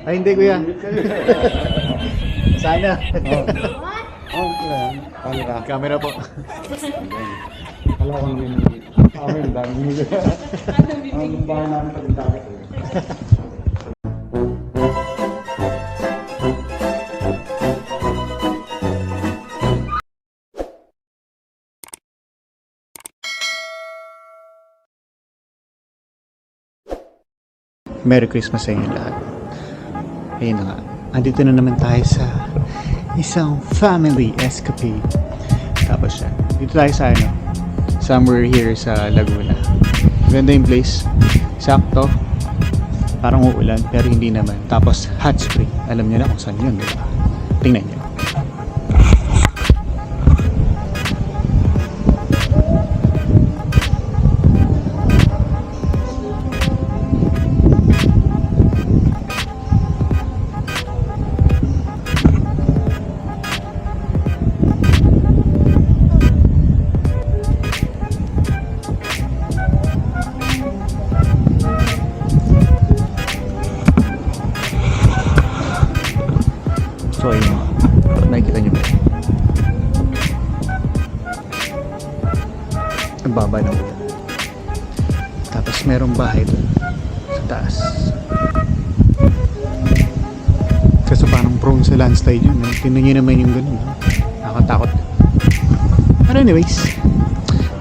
Ay, hindi kuya. Sana. Camera po. Alam ko naman amin, dami nyo. Ang bahay namin sa dagat eh. Merry Christmas sa inyo lahat. Ayun na nga. Andito na naman tayo sa isang family escapade. Tapos siya. Dito tayo sa ano, somewhere here sa Laguna. Ganda yung place. Sakto. Parang uulan pero hindi naman. Tapos hot spring. Alam niyo na kung saan yun, diba? Tingnan niyo. So ayun, nakikita nyo ba? Ang baba ng ulan. Tapos merong bahay doon sa taas. Kasi parang prone sa landslide yun. Tingnan nyo naman yung ganun. Nakakatakot. But anyways,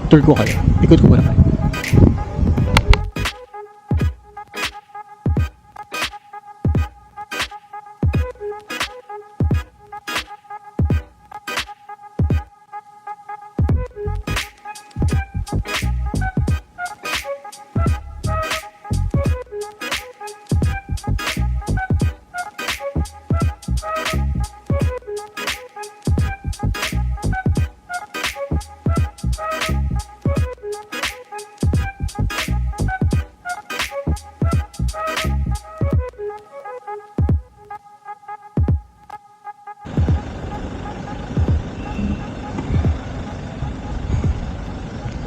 tour ko kayo. Ikot ko muna kayo.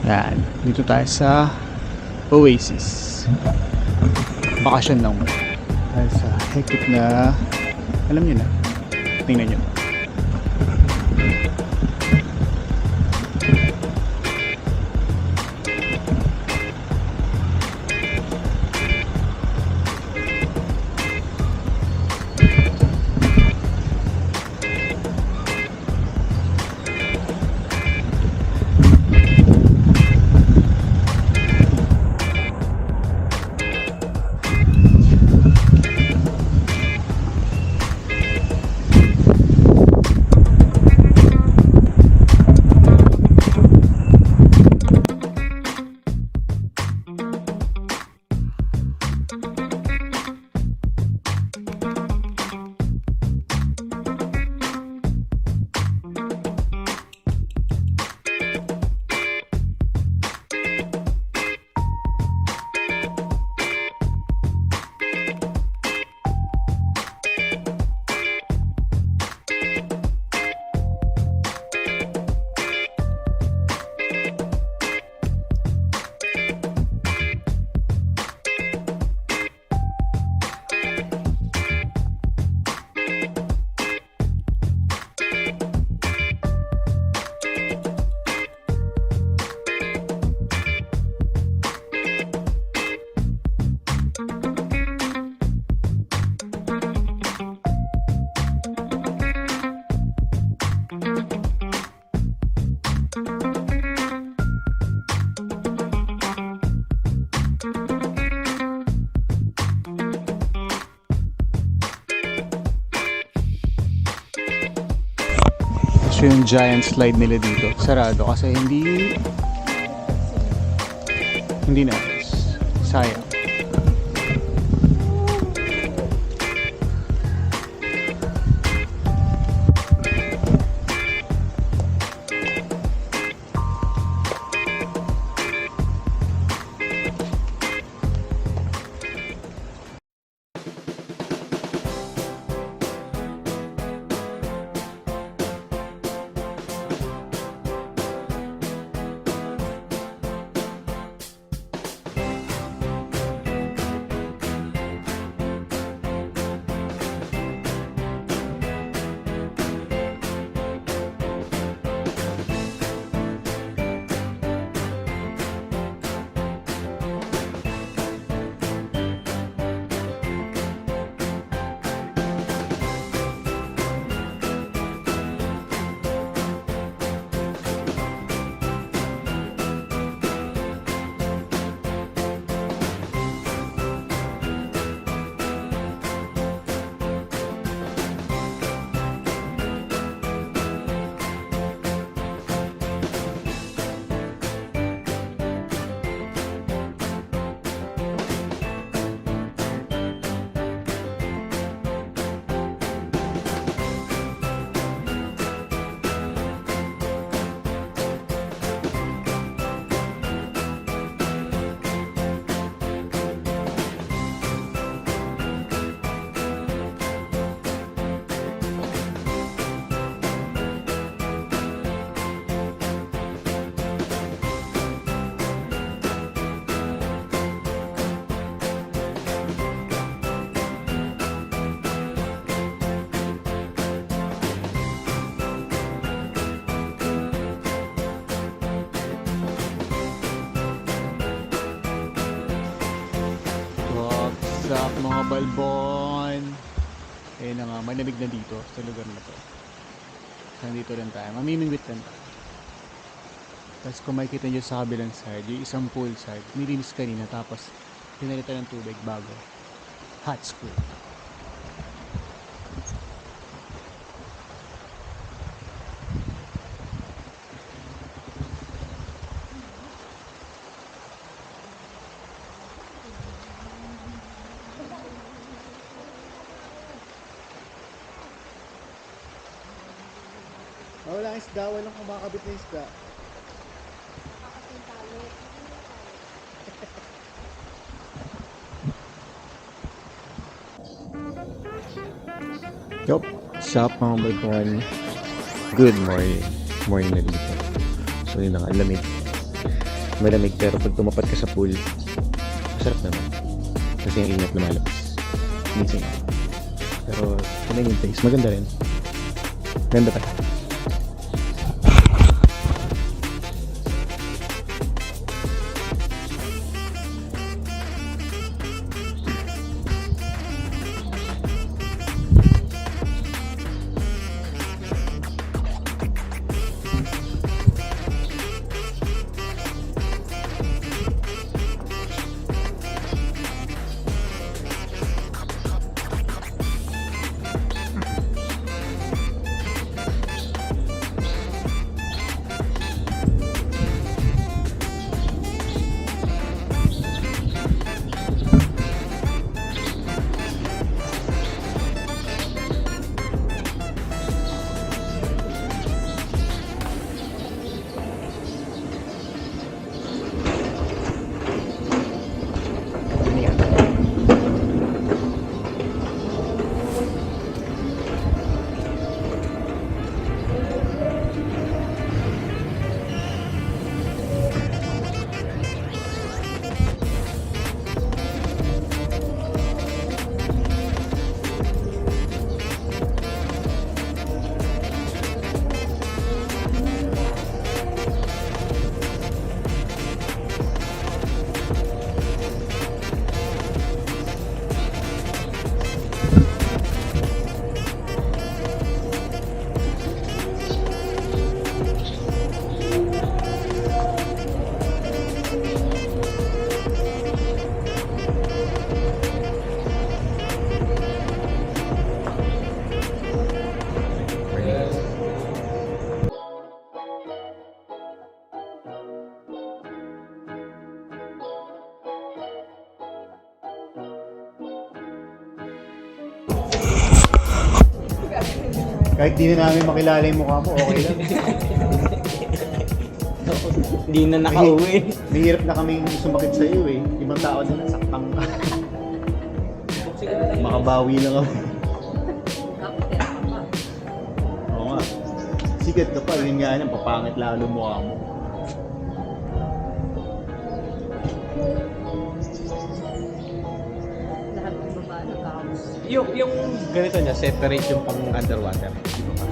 Yan, dito tayo sa OASIS. Bakasyon lang mo. Dahil sa hectic na, alam niyo na, tingnan niyo. So yung giant slide nila dito, sarado kasi hindi na, sayang. up mga Balbon? Eh na nga, malamig na dito sa lugar na to. Nandito lang tayo, mamimingwit lang tayo. Tapos kung makikita nyo sa kabilang side, yung isang pool side, nilinis kanina tapos pinalitan ng tubig bago. Hot spring. Walang isda, walang kumakabit na isda. Yup, sup mga Balbon. Good morning. Morning na dito. So yun na nga, lamig. Malamig pero pag tumapat ka sa pool, masarap naman. Kasi yung ingat lumalabas. Minsan. Pero tingnan yung place, maganda rin. Ganda pa. Kahit di na namin makilala yung mukha mo, okay lang. Hindi na nakauwi. Mahirap na kaming sumakit sa iyo eh. Ibang tao na nasaktang ka. Makabawi lang ako. Oo nga. Sikat ka pa, yun nga yan, papangit lalo mukha mo. Lahat ng babae nagkakamus. Yung ganito niya, separate yung pang underwater. Di ba?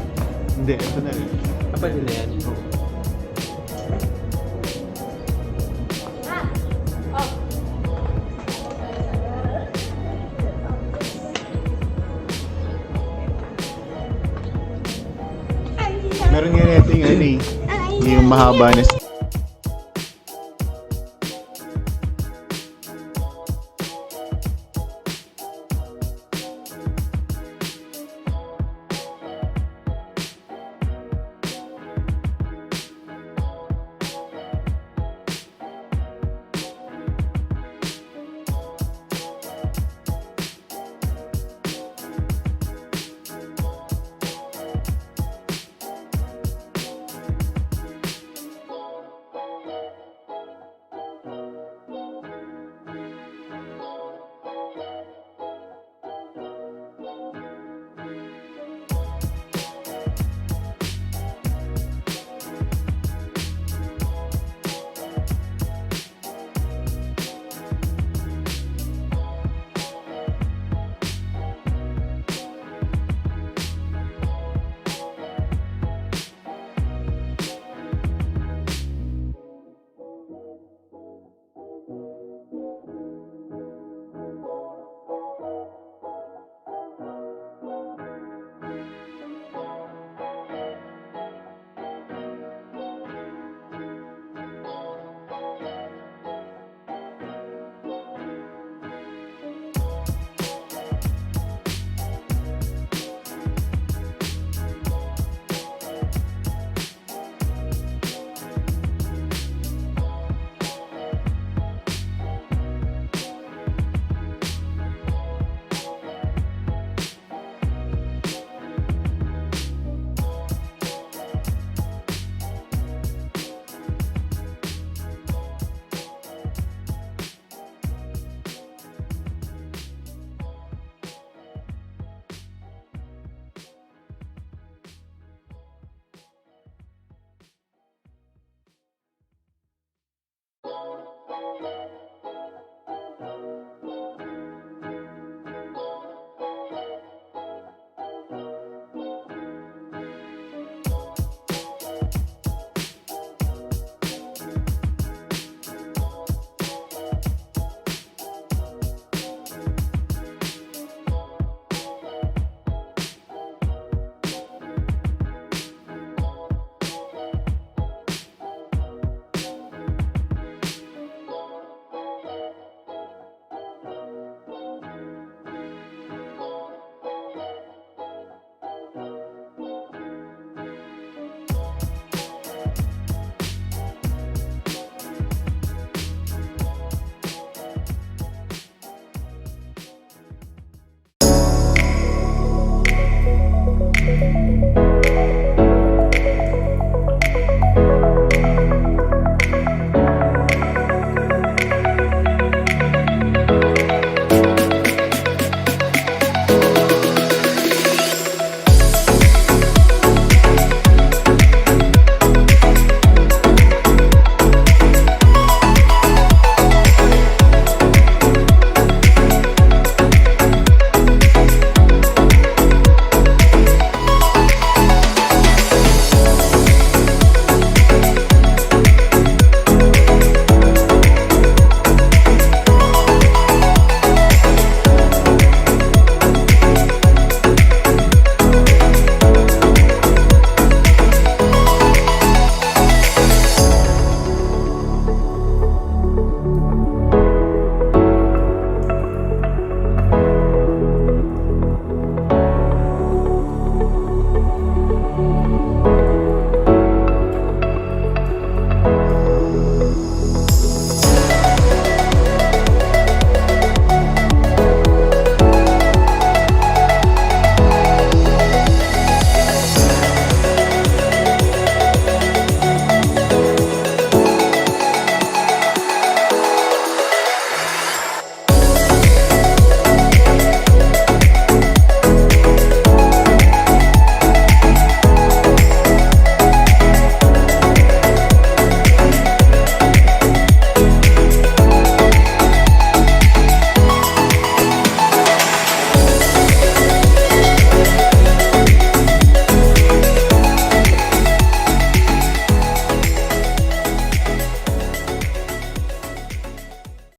Hindi, ito na rin. Kapag din na yan. Meron nga ito yung ano eh. Yung mahaba na